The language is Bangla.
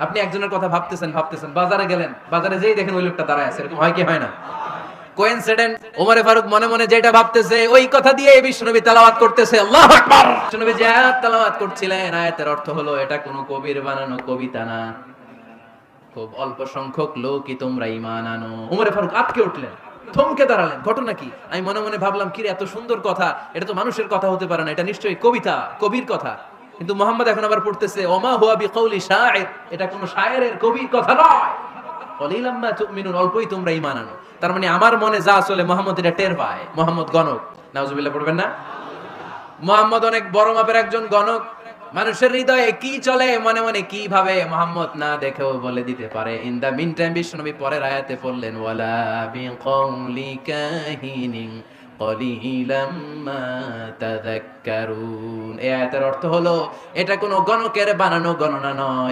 আপনি একজনের কথা ভাবতেছেন বাজারে গেলেন, বাজারে যেই দেখেন ওই লোকটা দাঁড়ায় আছে, এরকম হয় কি হয় না? কোইন্সিডেন্ট। ওমরে ফারুক মনে মনে যেটা ভাবতেছে ওই কথা দিয়ে বিশ্বনবী তেলাওয়াত করতেছে, আল্লাহু আকবার। বিশ্বনবী যে আয়াত তেলাওয়াত করছিলেন, আয়াতের অর্থ হলো এটা কোনো কবির বানানো কবিতা না, খুব অল্প সংখ্যক লোকই তোমরা ঈমান আনো। ওমরে ফারুক আটকে উঠলেন, থমকে দাঁড়ালেন। ঘটনা কি? আমি মনে মনে ভাবলাম, কি রে, এত সুন্দর কথা, এটা তো মানুষের কথা হতে পারে না, এটা নিশ্চয়ই কবিতা, কবির কথা। কিন্তু মুহাম্মদ এখন আবার পড়তেছে, ওমা হুয়া বিকাউলি শায়ের, এটা কোনো শায়েরের, কবির কথা নয়। কলিলাম মা তুমিনুন, অল্পই তোমরা ঈমান আনো। তার মানে আমার মনে যা চলে মুহাম্মদ এটা টের পায়। মুহাম্মদ গণক, নাউজুবিল্লাহ পড়বেন না? মুহাম্মদ অনেক বড় মাপের একজন গণক। মানুষের হৃদয়ে কি চলে, মনে মনে কি ভাবে, মুহাম্মদ না দেখেও বলে দিতে পারে। ইন দা মিন টাইম বিশ্বনবী পরের আয়াতে পড়লেন, ওয়ালা বিকাউলি কাহিনিন কলিলাম মা তাযাক্কারুন। এই আয়াতের অর্থ হলো এটা কোনো গণকের বানানো গণনা নয়।